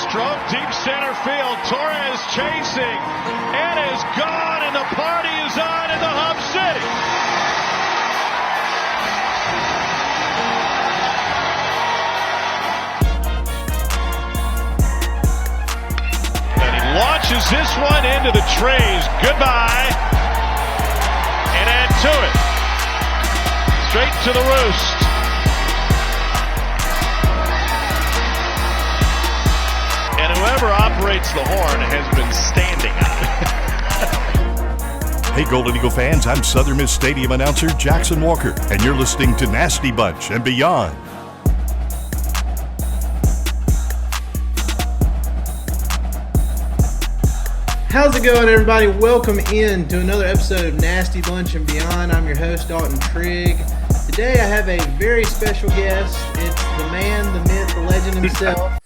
Stroke deep center field. Torres chasing and is gone, and the party is on in the Hub City. And he launches this one into the trays. Goodbye. And add to it. Straight to the roost. And whoever operates the horn has been standing on it. Hey, Golden Eagle fans, I'm Southern Miss Stadium announcer Jackson Walker, and you're listening to Nasty Bunch and Beyond. How's it going, everybody? Welcome in to another episode of Nasty Bunch and Beyond. I'm your host, Dalton Trigg. Today I have a very special guest. It's the man, the myth, the legend himself.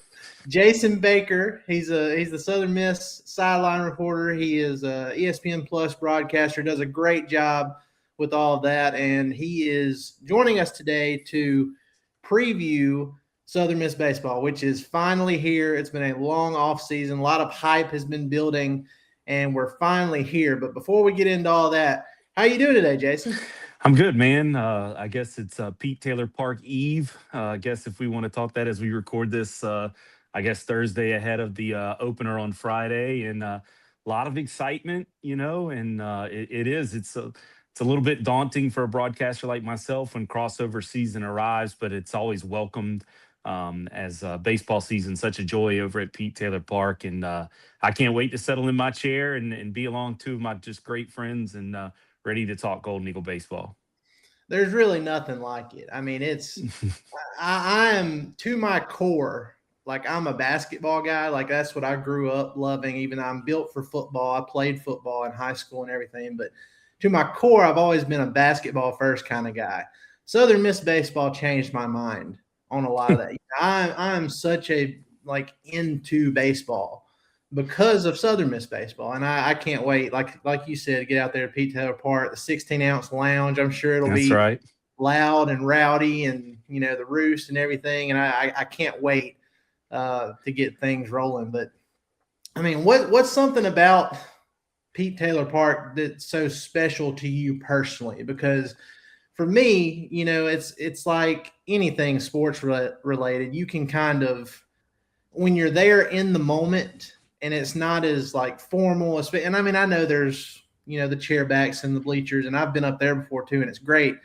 Jason Baker. He's the Southern Miss sideline reporter. He is a ESPN Plus broadcaster, does a great job with all of that, and he is joining us today to preview Southern Miss baseball, which is finally here. It's been a long off season. A lot of hype has been building, and we're finally here. But before we get into all that, how you doing today, Jason? I'm good, man. I guess it's Pete Taylor Park Eve. I guess if we want to talk that as we record this, I guess Thursday ahead of the opener on Friday, and a lot of excitement, and it's a little bit daunting for a broadcaster like myself when crossover season arrives, but it's always welcomed as baseball season, such a joy over at Pete Taylor Park. And I can't wait to settle in my chair and be along two of my just great friends and ready to talk Golden Eagle baseball. There's really nothing like it. I mean, it's I am to my core. Like, I'm a basketball guy. Like, that's what I grew up loving. Even I'm built for football. I played football in high school and everything. But to my core, I've always been a basketball first kind of guy. Southern Miss baseball changed my mind on a lot of that. I'm such a, into baseball because of Southern Miss baseball. And I can't wait, like you said, to get out there to Pete Taylor Park, the 16-ounce lounge. I'm sure it'll be right. Loud and rowdy and, the roost and everything. And I can't wait to get things rolling. But I mean, what's something about Pete Taylor Park that's so special to you personally? Because for me, it's like anything sports related. You can kind of, when you're there in the moment and it's not as formal, and I mean, I know there's, the chairbacks and the bleachers, and I've been up there before too, and it's great.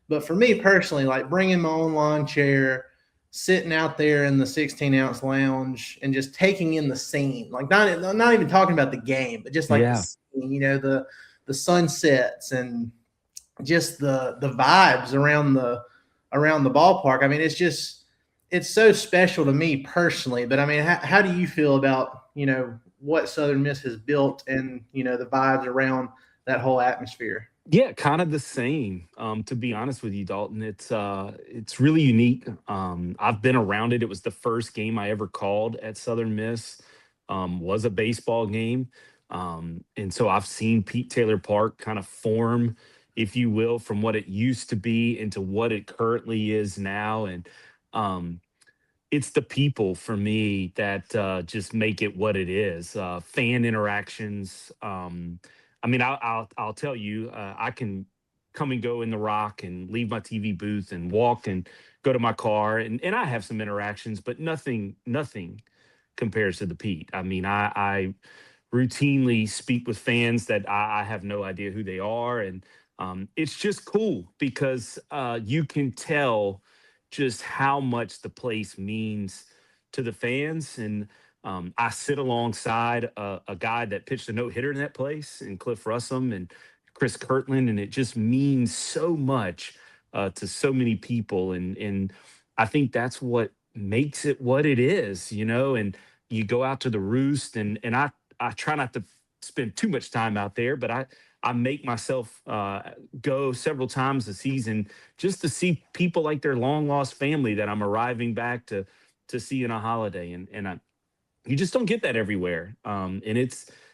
But for me personally, bringing my own lawn chair, sitting out there in the 16-ounce lounge and just taking in the scene, not even talking about the game, but just the scene, the sunsets and just the vibes around the ballpark. I mean, it's so special to me personally. But I mean, how do you feel about, what Southern Miss has built and, the vibes around that whole atmosphere? Yeah, kind of the same. To be honest with you, Dalton, it's really unique. I've been around it. It was the first game I ever called at Southern Miss, was a baseball game. And so I've seen Pete Taylor Park kind of form, if you will, from what it used to be into what it currently is now. And it's the people for me that just make it what it is. Fan interactions. I mean, I'll tell you, I can come and go in the Rock and leave my TV booth and walk and go to my car, and I have some interactions, but nothing compares to the Pete. I mean, I routinely speak with fans that I have no idea who they are, and it's just cool because you can tell just how much the place means to the fans. And I sit alongside a guy that pitched a no-hitter in that place, and Cliff Russum and Chris Kirtland, and it just means so much to so many people. And I think that's what makes it what it is, and you go out to the roost, and I try not to spend too much time out there, but I make myself go several times a season just to see people like their long-lost family that I'm arriving back to see in a holiday. And you just don't get that everywhere. And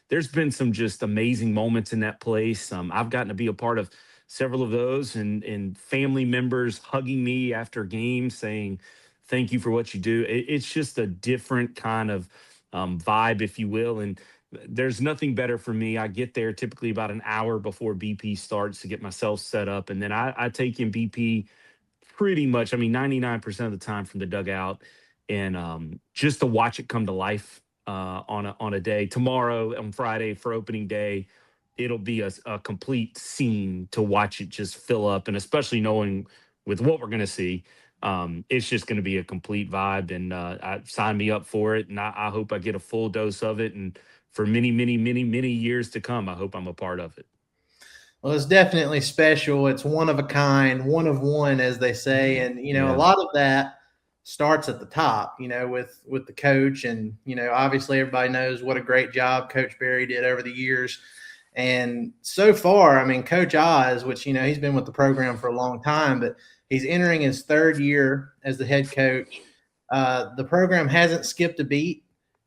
there's been some just amazing moments in that place. I've gotten to be a part of several of those, and family members hugging me after games saying thank you for what you do. It's just a different kind of vibe, if you will. And there's nothing better for me. I get there typically about an hour before BP starts to get myself set up. And then I take in BP pretty much, I mean, 99% of the time from the dugout, and just to watch it come to life on a day. Tomorrow on Friday for opening day, it'll be a complete scene to watch it just fill up, and especially knowing with what we're going to see, it's just going to be a complete vibe. And I signed me up for it, and I hope I get a full dose of it. And for many, many, many, many years to come, I hope I'm a part of it. Well, it's definitely special. It's one of a kind, one of one, as they say. And, a lot of that starts at the top, with the coach. And, obviously everybody knows what a great job Coach Berry did over the years. And so far, I mean, Coach Oz, which, he's been with the program for a long time, but he's entering his third year as the head coach. The program hasn't skipped a beat.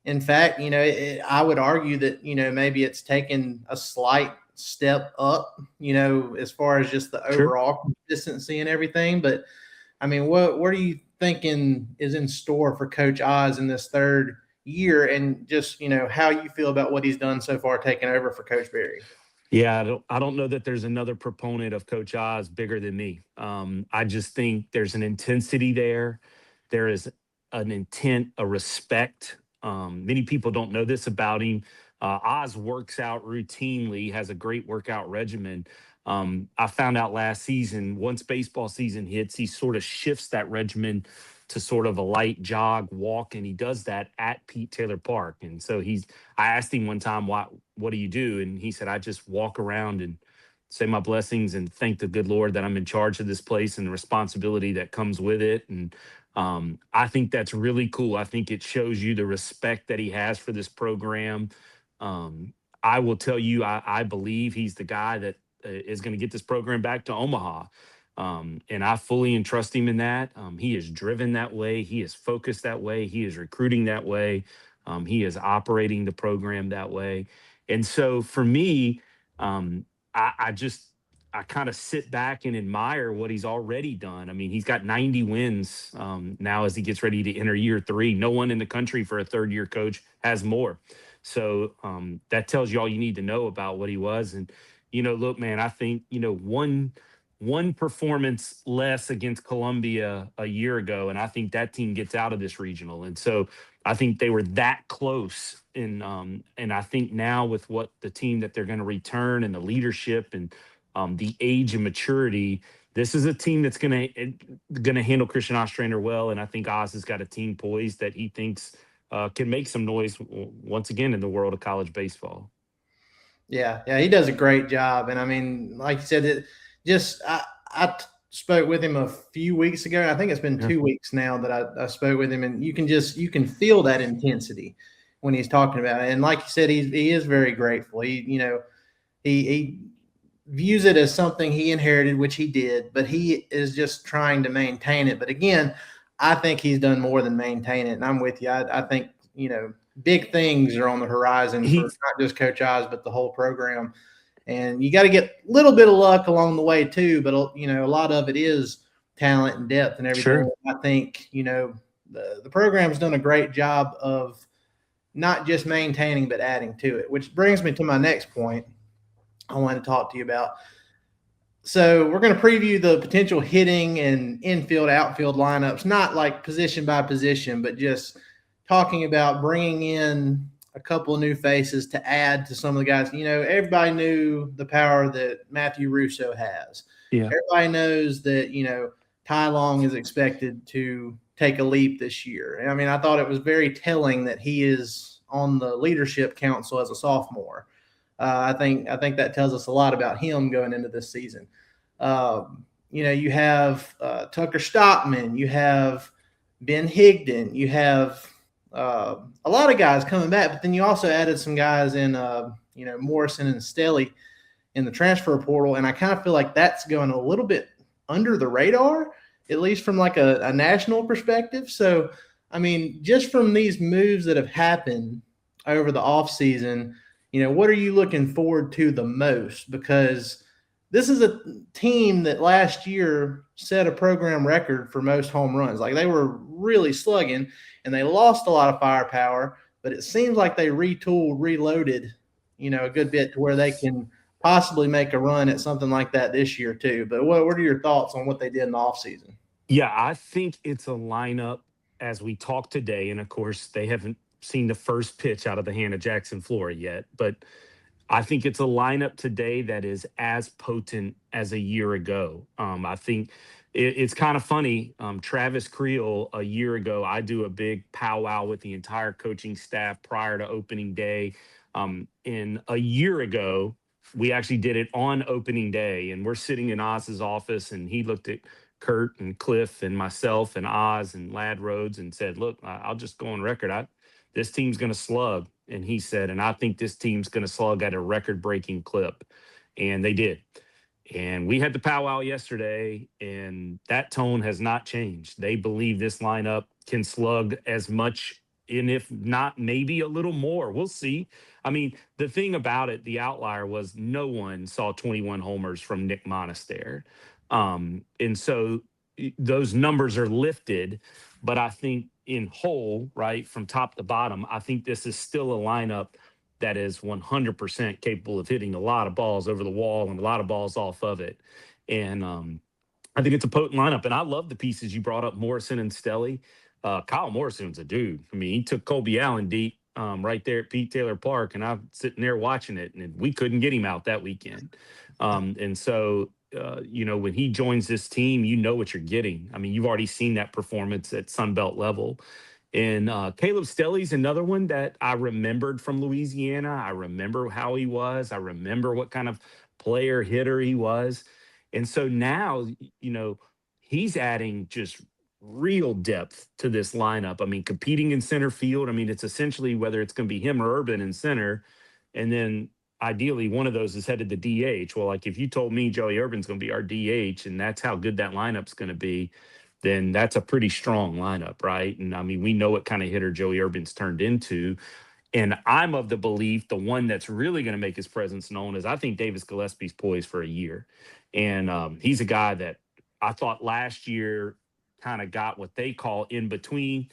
In fact, I would argue that, maybe it's taken a slight step up, as far as just the overall consistency and everything. But I mean, what are you thinking is in store for Coach Oz in this third year, and just, how you feel about what he's done so far taking over for Coach Berry? Yeah, I don't know that there's another proponent of Coach Oz bigger than me. I just think there's an intensity there. There is an intent, a respect. Many people don't know this about him. Oz works out routinely, has a great workout regimen. I found out last season, once baseball season hits, he sort of shifts that regimen to sort of a light jog, walk, and he does that at Pete Taylor Park. And so I asked him one time, what do you do? And he said, I just walk around and say my blessings and thank the good Lord that I'm in charge of this place and the responsibility that comes with it. And I think that's really cool. I think it shows you the respect that he has for this program. I will tell you, I believe he's the guy that is going to get this program back to Omaha. And I fully entrust him in that. He is driven that way. He is focused that way. He is recruiting that way. He is operating the program that way. And so for me, I kind of sit back and admire what he's already done. I mean, he's got 90 wins now as he gets ready to enter year 3. No one in the country for a third-year coach has more. So that tells you all you need to know about what he was. And, look, man, I think, one performance less against Columbia a year ago, and I think that team gets out of this regional. And so I think they were that close. And I think now with what the team that they're going to return and the leadership and the age and maturity, this is a team that's going to handle Christian Ostrander well. And I think Oz has got a team poised that he thinks can make some noise once again in the world of college baseball. Yeah, he does a great job. And I mean, like you said, I spoke with him a few weeks ago. I think it's been 2 weeks now that I spoke with him, and you can feel that intensity when he's talking about it. And like you said, he is very grateful. He views it as something he inherited, which he did, but he is just trying to maintain it. But again, I think he's done more than maintain it. And I'm with you. I think, big things are on the horizon for not just Coach Oz, but the whole program. And you got to get a little bit of luck along the way too. But, a lot of it is talent and depth and everything. Sure. I think, the program's done a great job of not just maintaining, but adding to it, which brings me to my next point I wanted to talk to you about. So we're going to preview the potential hitting and infield, outfield lineups, not like position by position, but just talking about bringing in a couple of new faces to add to some of the guys. Everybody knew the power that Matthew Russo has. Yeah. Everybody knows that, Ty Long is expected to take a leap this year. And I mean, I thought it was very telling that he is on the leadership council as a sophomore. I think that tells us a lot about him going into this season. You have Tucker Stockman, you have Ben Higdon, you have a lot of guys coming back, but then you also added some guys in, Morrison and Stelly in the transfer portal. And I kind of feel like that's going a little bit under the radar, at least from like a national perspective. So, I mean, just from these moves that have happened over the offseason, what are you looking forward to the most? Because this is a team that last year set a program record for most home runs. Like, they were really slugging, and they lost a lot of firepower, but it seems like they retooled, reloaded, a good bit to where they can possibly make a run at something like that this year too. But what are your thoughts on what they did in the offseason? Yeah, I think it's a lineup as we talk today. And of course, they haven't seen the first pitch out of the hand of Jackson Flora yet. But I think it's a lineup today that is as potent as a year ago. I think it's kind of funny. Travis Creel, a year ago, I do a big powwow with the entire coaching staff prior to opening day. In a year ago, we actually did it on opening day, and we're sitting in Oz's office, and he looked at Kurt and Cliff and myself and Oz and Lad Rhodes and said, "Look, I'll just go on record. This team's going to slug." And he said, "And I think this team's going to slug at a record-breaking clip." And they did. And we had the powwow yesterday, and that tone has not changed. They believe this lineup can slug as much, and if not, maybe a little more. We'll see. I mean, the thing about it, the outlier was no one saw 21 homers from Nick Monaster. And so those numbers are lifted, but I think in whole, right, from top to bottom, I think this is still a lineup that is 100% capable of hitting a lot of balls over the wall and a lot of balls off of it. And I think it's a potent lineup. And I love the pieces you brought up, Morrison and Stelly. Kyle Morrison's a dude. I mean, he took Colby Allen deep right there at Pete Taylor Park, and I'm sitting there watching it, and we couldn't get him out that weekend. And so, when he joins this team, you know what you're getting. I mean, you've already seen that performance at Sunbelt level. And Caleb Stelly's another one that I remembered from Louisiana. I remember how he was. I remember what kind of player hitter he was. And so now, he's adding just real depth to this lineup. I mean, competing in center field. I mean, it's essentially whether it's going to be him or Urban in center. And then ideally one of those is headed to DH. Well, like if you told me Joey Urban's going to be our DH and that's how good that lineup's going to be, then that's a pretty strong lineup, right? And I mean, we know what kind of hitter Joey Urban's turned into. And I'm of the belief the one that's really going to make his presence known is I think Davis Gillespie's poised for a year. And he's a guy that I thought last year kind of got what they call in between.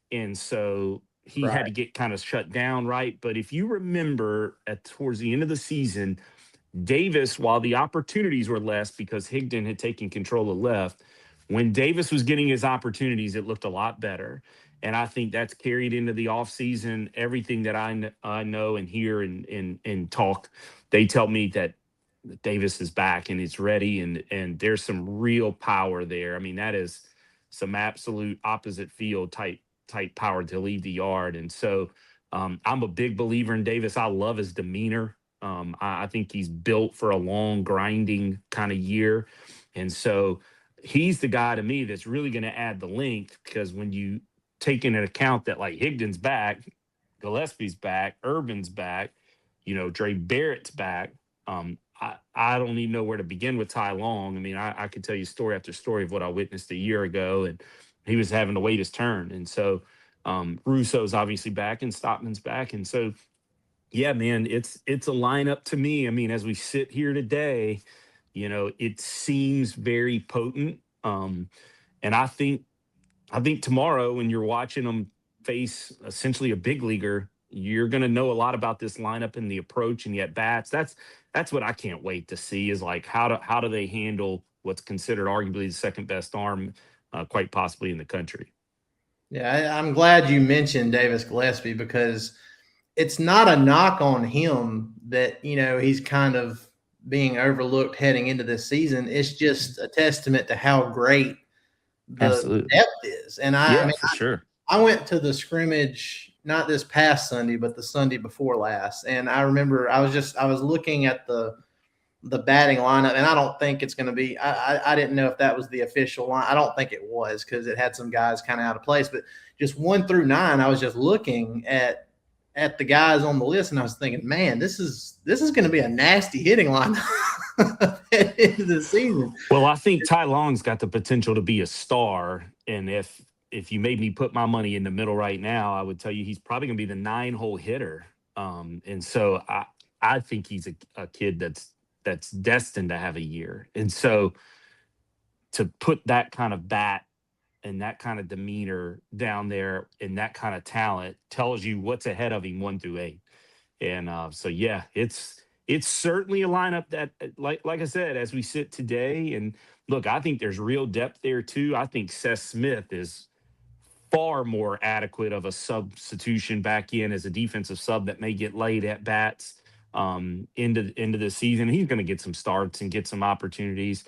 And so he had to get kind of shut down, right? But if you remember towards the end of the season, Davis, while the opportunities were less because Higdon had taken control of left, when Davis was getting his opportunities, it looked a lot better. And I think that's carried into the offseason. Everything that I know and hear and talk, they tell me that Davis is back and it's ready, and there's some real power there. I mean, that is some absolute opposite field type power to leave the yard. And so I'm a big believer in Davis. I love his demeanor. I think he's built for a long, grinding kind of year. And so he's the guy to me that's really going to add the length, because when you take into account that like Higdon's back, Gillespie's back, Urban's back, Dre Barrett's back. I don't even know where to begin with Ty Long. I mean, I could tell you story after story of what I witnessed a year ago, and he was having to wait his turn. And so Russo's obviously back and Stockman's back. And so, yeah, man, it's a lineup to me. I mean, as we sit here today, it seems very potent. And I think tomorrow when you're watching them face essentially a big leaguer, you're going to know a lot about this lineup and the approach and the at-bats. That's what I can't wait to see is like how do they handle what's considered arguably the second best arm quite possibly in the country. Yeah, I'm glad you mentioned Davis Gillespie, because it's not a knock on him that, he's kind of being overlooked heading into this season. It's just a testament to how great the depth is. And I mean, for sure. I went to the scrimmage, not this past Sunday, but the Sunday before last. And I remember I was looking at the batting lineup, and I don't think it's going to be, I didn't know if that was the official line. I don't think it was, because it had some guys kind of out of place, but just 1 through 9, I was just looking at the guys on the list, and I was thinking, man, this is going to be a nasty hitting line at the end of the season. Well, I think Ty Long's got the potential to be a star, and if you made me put my money in the middle right now, I would tell you he's probably going to be the 9-hole hitter. And so I think he's a kid that's that's destined to have a year. And so to put that kind of bat and that kind of demeanor down there and that kind of talent tells you what's ahead of him 1 through 8. And so yeah, it's certainly a lineup that like I said, as we sit today, and look, I think there's real depth there too. I think Seth Smith is far more adequate of a substitution back in as a defensive sub that may get laid at bats into the season. He's going to get some starts and get some opportunities.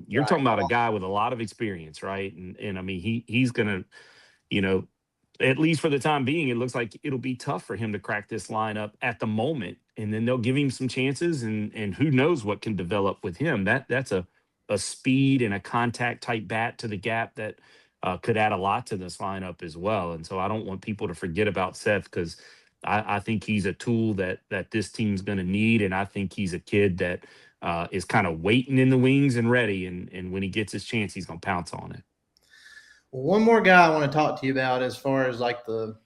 You're talking about a guy with a lot of experience, right? And I mean he's going to, you know, at least for the time being, it looks like it'll be tough for him to crack this lineup at the moment. And then they'll give him some chances, and who knows what can develop with him. That's a speed and a contact type bat to the gap that could add a lot to this lineup as well. And so I don't want people to forget about Seth, because I think he's a tool that this team's going to need, and I think he's a kid that is kind of waiting in the wings and ready. And when he gets his chance, he's going to pounce on it. One more guy I want to talk to you about as far as like the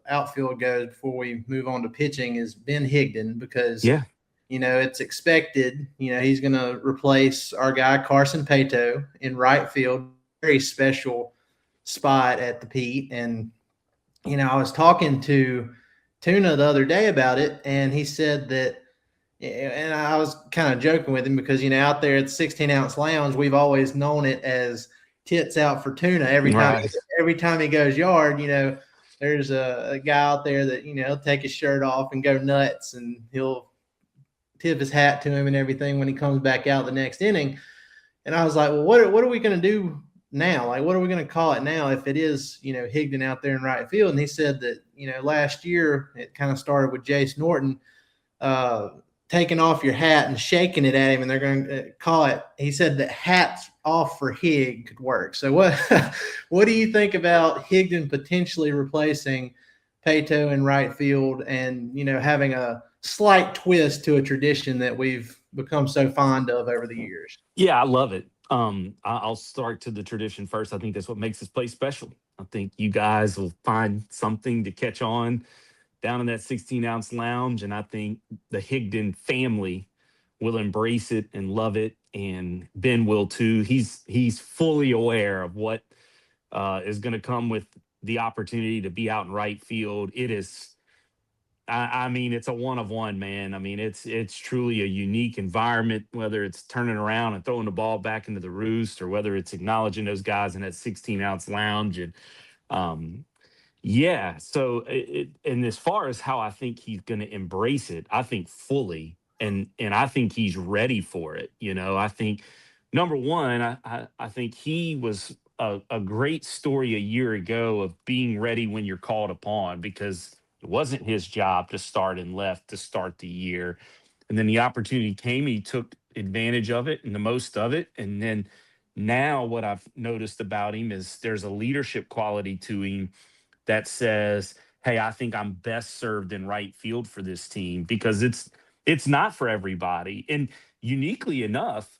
outfield goes before we move on to pitching is Ben Higdon, because, Yeah. you know, it's expected, you know, he's going to replace our guy Carson Pato in right field. Very special spot at the Pete. And, you know, I was talking to Tuna the other day about it, and he said that, and I was kind of joking with him because, you know, out there at the 16-ounce lounge, we've always known it as tits out for Tuna. Every time he goes yard, you know, there's a guy out there that, you know, he'll take his shirt off and go nuts, and he'll tip his hat to him and everything when he comes back out the next inning. And I was like, well, what are we going to do now? Like, what are we going to call it now if it is, you know, Higdon out there in right field? And he said that, you know, last year it kind of started with Jace Norton taking off your hat and shaking it at him, and they're going to call it, he said that hats off for Hig could work. So what do you think about Higdon potentially replacing Pato in right field and, you know, having a slight twist to a tradition that we've become so fond of over the years? Yeah, I love it. I'll start to the tradition first. I think that's what makes this place special. I think you guys will find something to catch on down in that 16-ounce lounge, and I think the Higdon family will embrace it and love it, and Ben will too. He's fully aware of what is going to come with the opportunity to be out in right field. It is, I mean, it's a one of one, man. I mean, it's truly a unique environment, whether it's turning around and throwing the ball back into the roost, or whether it's acknowledging those guys in that 16-ounce lounge. And yeah, so and as far as how I think he's going to embrace it, I think fully, and I think he's ready for it. You know, I think number one, I think he was a great story a year ago of being ready when you're called upon, because it wasn't his job to start and left to start the year. And then the opportunity came, he took advantage of it and the most of it. And then now what I've noticed about him is there's a leadership quality to him that says, hey, I think I'm best served in right field for this team, because it's not for everybody. And uniquely enough,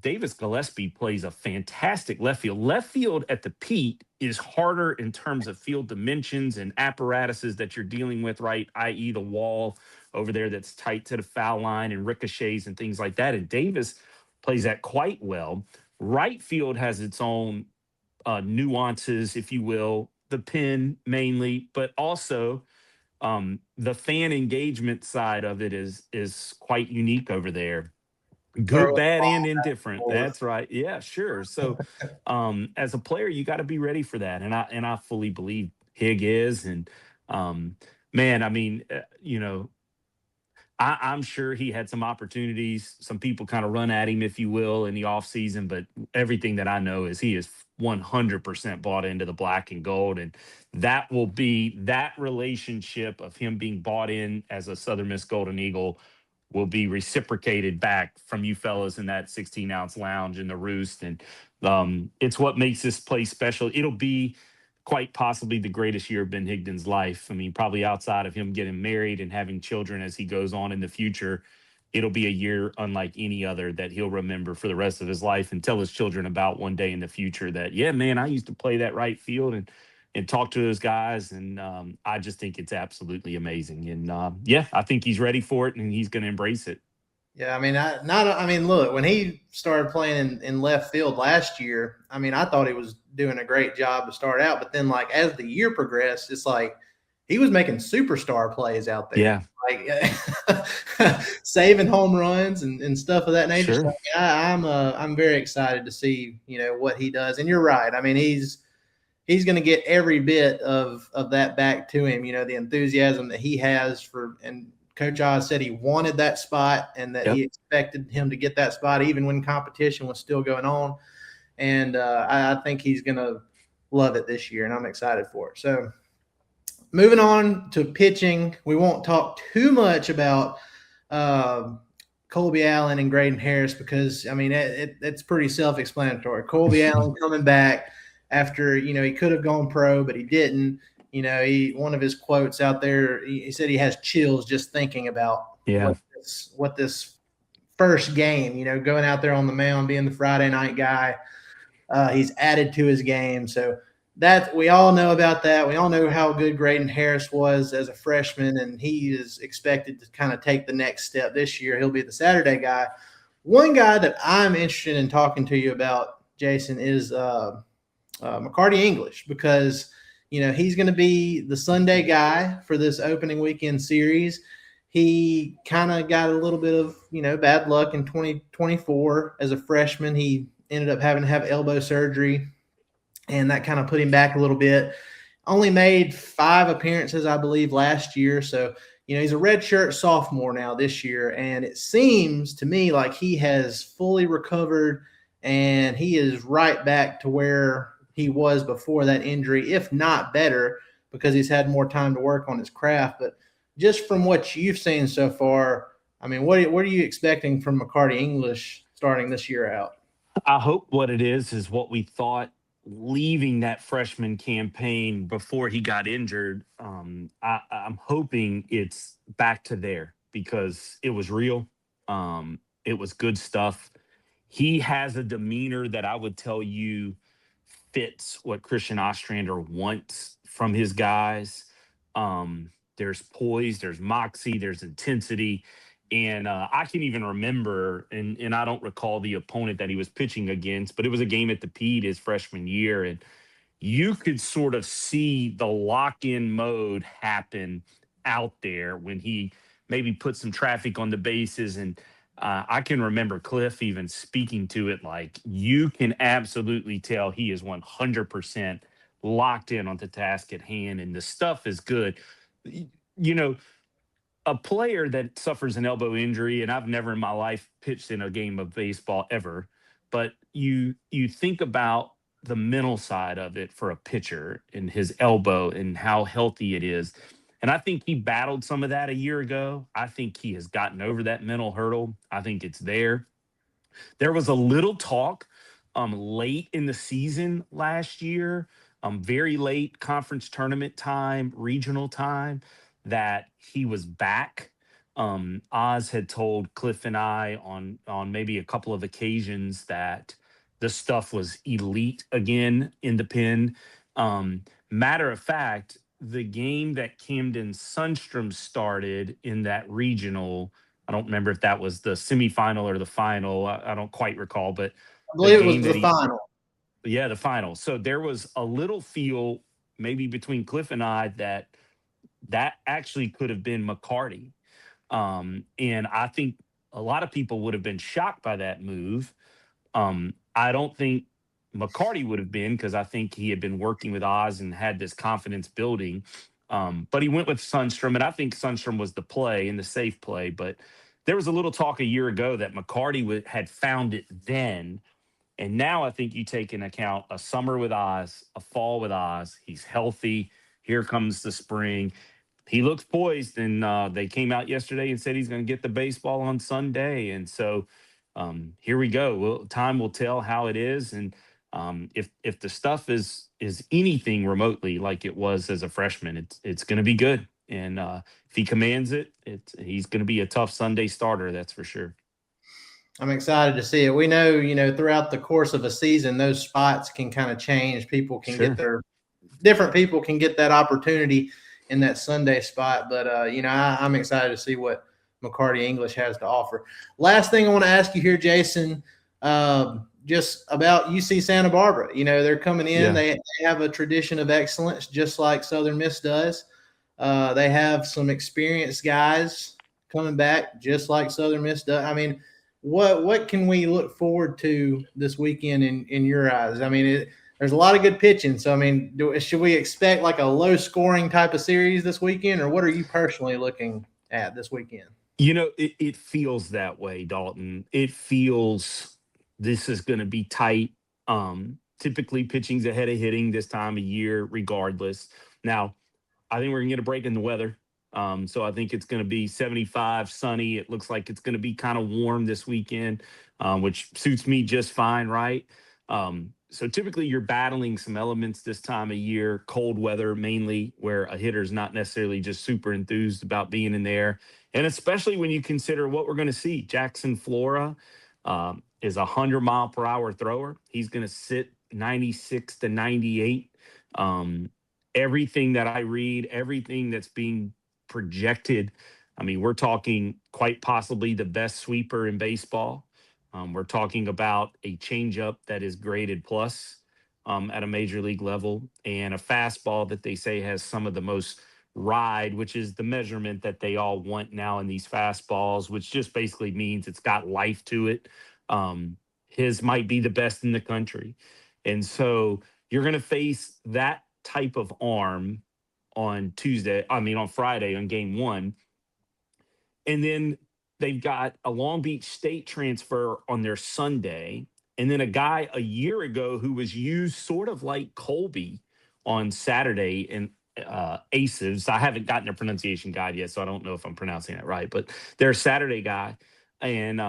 Davis Gillespie plays a fantastic left field. Left field at the Pete is harder in terms of field dimensions and apparatuses that you're dealing with, right? I.e. the wall over there that's tight to the foul line and ricochets and things like that. And Davis plays that quite well. Right field has its own nuances, if you will, the pin mainly, but also the fan engagement side of it is quite unique over there. Good, bad, and indifferent. That's right. Yeah, sure. So as a player, you got to be ready for that. And I fully believe Hig is. And man, I mean, you know, I'm sure he had some opportunities. Some people kind of run at him, if you will, in the offseason. But everything that I know is he is 100% bought into the black and gold. And that will be that relationship of him being bought in as a Southern Miss Golden Eagle will be reciprocated back from you fellas in that 16-ounce lounge in the roost. And it's what makes this place special. It'll be quite possibly the greatest year of Ben Higdon's life. I mean, probably outside of him getting married and having children as he goes on in the future, it'll be a year unlike any other that he'll remember for the rest of his life and tell his children about one day in the future that, yeah, man, I used to play that right field and talk to those guys. And I just think it's absolutely amazing. And yeah, I think he's ready for it and he's going to embrace it. Yeah, I mean, look, when he started playing in left field last year, I mean, I thought he was doing a great job to start out, but then like as the year progressed, it's like he was making superstar plays out there, Yeah, like saving home runs and stuff of that nature. So sure. I'm very excited to see what he does. And you're right. I mean, he's going to get every bit of that back to him. The enthusiasm that he has and Coach Oz said he wanted that spot and that he Yep. expected him to get that spot even when competition was still going on. And I think he's going to love it this year, and I'm excited for it. So moving on to pitching, we won't talk too much about Colby Allen and Graydon Harris because, I mean, it's pretty self-explanatory. Colby Allen coming back after, he could have gone pro, but he didn't. One of his quotes out there, he said he has chills just thinking about what this first game, going out there on the mound, being the Friday night guy. He's added to his game. So that we all know about that. We all know how good Graydon Harris was as a freshman, and he is expected to kind of take the next step this year. He'll be the Saturday guy. One guy that I'm interested in talking to you about, Jason, is McCarty English, because he's going to be the Sunday guy for this opening weekend series. He kind of got a little bit of bad luck in 2024 as a freshman. He ended up having to have elbow surgery, and that kind of put him back a little bit. Only made 5 appearances, I believe, last year. So he's a redshirt sophomore now this year, and it seems to me like he has fully recovered and he is right back to where he was before that injury, if not better, because he's had more time to work on his craft. But just from what you've seen so far, I mean, what are you expecting from McCarty English starting this year out? I hope what it is what we thought leaving that freshman campaign before he got injured. I'm hoping it's back to there because it was real. It was good stuff. He has a demeanor that I would tell you fits what Christian Ostrander wants from his guys. There's poise, there's moxie, there's intensity. And I can even remember, and I don't recall the opponent that he was pitching against, but it was a game at the Pete his freshman year. And you could sort of see the lock-in mode happen out there when he maybe put some traffic on the bases. And I can remember Cliff even speaking to it like, you can absolutely tell he is 100% locked in on the task at hand, and the stuff is good. A player that suffers an elbow injury, and I've never in my life pitched in a game of baseball ever, but you think about the mental side of it for a pitcher and his elbow and how healthy it is. And I think he battled some of that a year ago. I think he has gotten over that mental hurdle. I think it's there. There was a little talk late in the season last year, very late conference tournament time, regional time, that he was back. Oz had told Cliff and I on maybe a couple of occasions that the stuff was elite again in the pen. Matter of fact, the game that Camden Sundstrom started in that regional, I don't remember if that was the semifinal or the final. I don't quite recall, but I the believe it was game the final. yeah, the final. So there was a little feel maybe between Cliff and I that actually could have been McCarty. And I think a lot of people would have been shocked by that move. I don't think McCarty would have been, because I think he had been working with Oz and had this confidence building. But he went with Sundstrom, and I think Sundstrom was the play and the safe play. But there was a little talk a year ago that McCarty had found it then. And now I think you take into account a summer with Oz, a fall with Oz. He's healthy. Here comes the spring. He looks poised, and they came out yesterday and said he's going to get the baseball on Sunday. And so here we go. Time will tell how it is, and if the stuff is anything remotely like it was as a freshman, it's going to be good. And if he commands it, he's going to be a tough Sunday starter. That's for sure. I'm excited to see it. We know, throughout the course of a season, those spots can kind of change. People can get different people can get that opportunity in that Sunday spot. But, I'm excited to see what McCarty English has to offer. Last thing I want to ask you here, Jason, just about UC Santa Barbara. They're coming in. Yeah. They have a tradition of excellence, just like Southern Miss does. They have some experienced guys coming back, just like Southern Miss does. I mean, what can we look forward to this weekend in your eyes? I mean, there's a lot of good pitching. So, I mean, should we expect like a low-scoring type of series this weekend, or what are you personally looking at this weekend? It feels that way, Dalton. It feels this is going to be tight. Typically, pitching's ahead of hitting this time of year, regardless. Now, I think we're going to get a break in the weather. So I think it's going to be 75, sunny. It looks like it's going to be kind of warm this weekend, which suits me just fine, right? So typically you're battling some elements this time of year, cold weather mainly, where a hitter's not necessarily just super enthused about being in there. And especially when you consider what we're going to see. Jackson Flora is a 100-mile-per-hour thrower. He's going to sit 96 to 98. Everything that I read, everything that's being projected, I mean, we're talking quite possibly the best sweeper in baseball. We're talking about a changeup that is graded plus at a major league level, and a fastball that they say has some of the most ride, which is the measurement that they all want now in these fastballs, which just basically means it's got life to it. His might be the best in the country. And so you're going to face that type of arm on Friday on game one. And then they've got a Long Beach State transfer on their Sunday, and then a guy a year ago who was used sort of like Colby on Saturday in Aces. I haven't gotten a pronunciation guide yet, so I don't know if I'm pronouncing it right, but they're a Saturday guy. And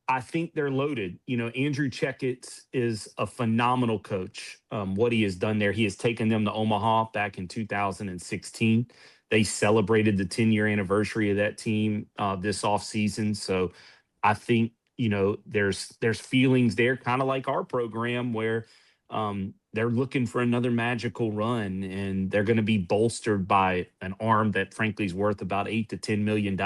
I think they're loaded. Andrew Checketts is a phenomenal coach. What he has done there, he has taken them to Omaha back in 2016. They celebrated the 10-year anniversary of that team this offseason. So I think, there's feelings there, kind of like our program, where they're looking for another magical run, and they're going to be bolstered by an arm that frankly is worth about $8 to $10 million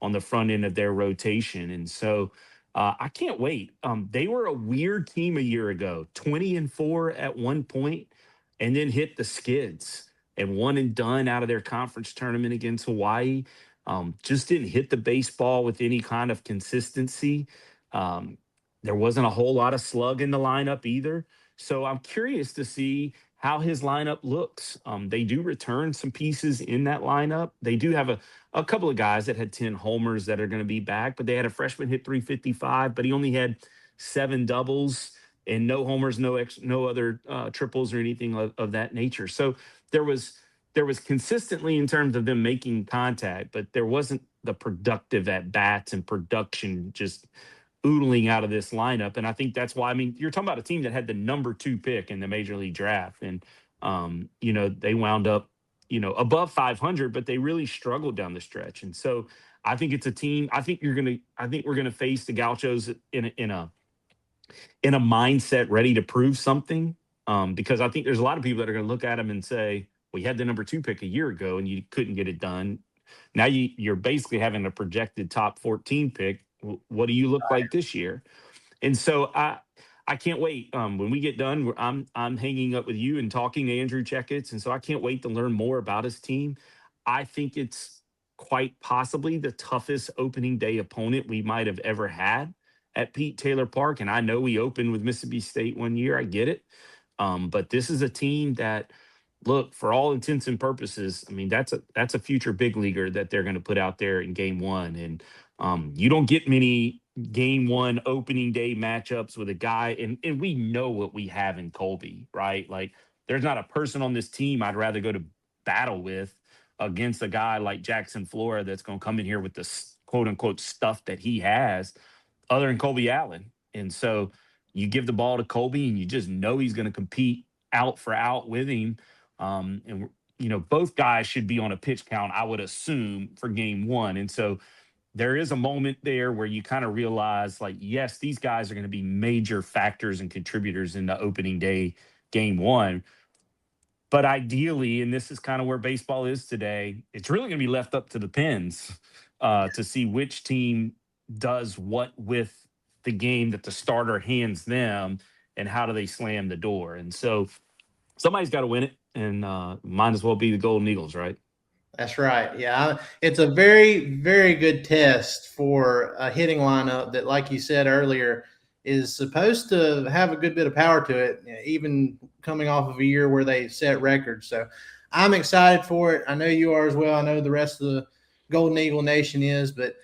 on the front end of their rotation. And so I can't wait. They were a weird team a year ago, 20-4 at one point, and then hit the skids and one and done out of their conference tournament against Hawaii. Just didn't hit the baseball with any kind of consistency. There wasn't a whole lot of slug in the lineup either. So I'm curious to see how his lineup looks. They do return some pieces in that lineup. They do have a couple of guys that had 10 homers that are going to be back, but they had a freshman hit 355, but he only had 7 doubles and no homers, no other triples or anything of that nature. So there was consistently in terms of them making contact, but there wasn't the productive at bats and production just oodling out of this lineup. And I think that's why, you're talking about a team that had the number 2 pick in the major league draft. And, they wound up, above 500, but they really struggled down the stretch. And so I think it's a team, I think we're going to face the Gauchos in a mindset ready to prove something. Because I think there's a lot of people that are going to look at them and say, we had the number 2 pick a year ago and you couldn't get it done. Now you're basically having a projected top 14 pick. What do you look like this year? And so I can't wait. When we get done, I'm hanging up with you and talking to Andrew Checketts, and so I can't wait to learn more about his team. I think it's quite possibly the toughest opening day opponent we might have ever had at Pete Taylor Park. And I know we opened with Mississippi State one year. I get it. But this is a team that, look, for all intents and purposes, that's a future big leaguer that they're going to put out there in game one. And you don't get many game one opening day matchups with a guy, and we know what we have in Colby, right? Like, there's not a person on this team I'd rather go to battle with against a guy like Jackson Flora that's going to come in here with the quote unquote stuff that he has, other than Colby Allen. And so you give the ball to Colby and you just know he's going to compete out for out with him. And both guys should be on a pitch count, I would assume, for game one. And so there is a moment there where you kind of realize, like, yes, these guys are going to be major factors and contributors in the opening day game one. But ideally, and this is kind of where baseball is today, it's really going to be left up to the pens. to see which team does what with the game that the starter hands them, and how do they slam the door. And so somebody's got to win it, and might as well be the Golden Eagles, right? That's right. Yeah, it's a very, very good test for a hitting lineup that, like you said earlier, is supposed to have a good bit of power to it, even coming off of a year where they set records. So I'm excited for it. I know you are as well. I know the rest of the Golden Eagle Nation is. But,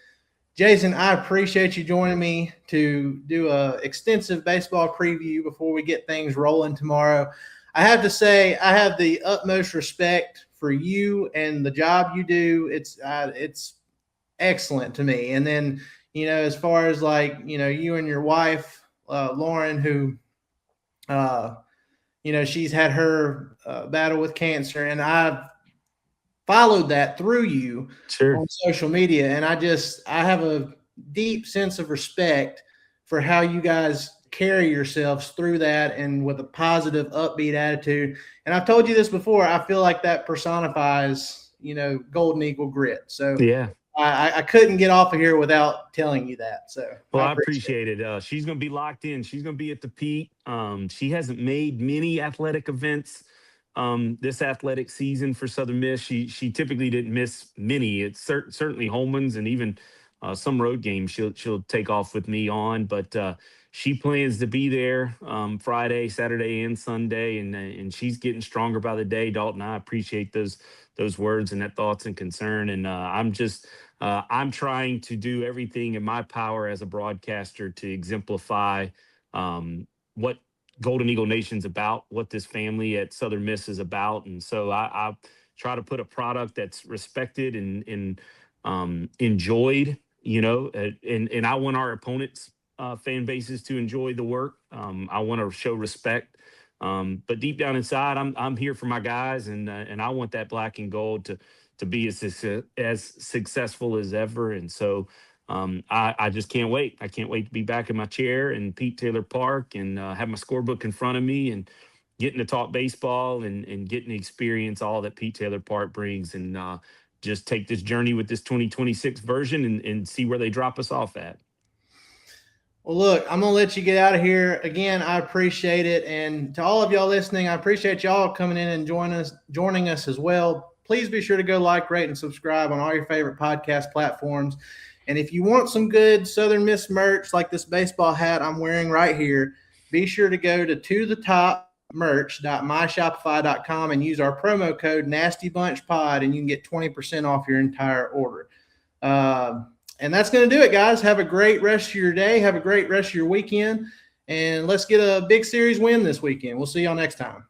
Jason, I appreciate you joining me to do a extensive baseball preview before we get things rolling tomorrow. I have to say I have the utmost respect for you and the job you do. It's excellent to me. And then, as far as you and your wife, Lauren, who, she's had her battle with cancer, and I've followed that through you on social media. And I have a deep sense of respect for how you guys carry yourselves through that, and with a positive, upbeat attitude. And I've told you this before, I feel like that personifies, Golden Eagle grit. So yeah, I couldn't get off of here without telling you that. So I appreciate it. She's going to be locked in. She's going to be at the Pete. She hasn't made many athletic events this athletic season for Southern Miss. She typically didn't miss many. It's certainly home ones, and even some road games she'll take off with me on. But she plans to be there Friday, Saturday, and Sunday, and she's getting stronger by the day. Dalton, I appreciate those words and that thoughts and concern. And I'm trying to do everything in my power as a broadcaster to exemplify what Golden Eagle Nation's about, what this family at Southern Miss is about. And so I try to put a product that's respected and enjoyed, and I want our opponents' fan bases to enjoy the work. I want to show respect. But deep down inside, I'm here for my guys, and I want that black and gold to be as successful as ever. And so I just can't wait. I can't wait to be back in my chair in Pete Taylor Park and have my scorebook in front of me and getting to talk baseball and getting to experience all that Pete Taylor Park brings, and just take this journey with this 2026 version and see where they drop us off at. Well, look, I'm going to let you get out of here. Again, I appreciate it. And to all of y'all listening, I appreciate y'all coming in and joining us as well. Please be sure to go like, rate, and subscribe on all your favorite podcast platforms. And if you want some good Southern Miss merch like this baseball hat I'm wearing right here, be sure to go to tothetopmerch.myshopify.com and use our promo code NastyBunchPod, and you can get 20% off your entire order. And that's going to do it, guys. Have a great rest of your day. Have a great rest of your weekend. And let's get a big series win this weekend. We'll see y'all next time.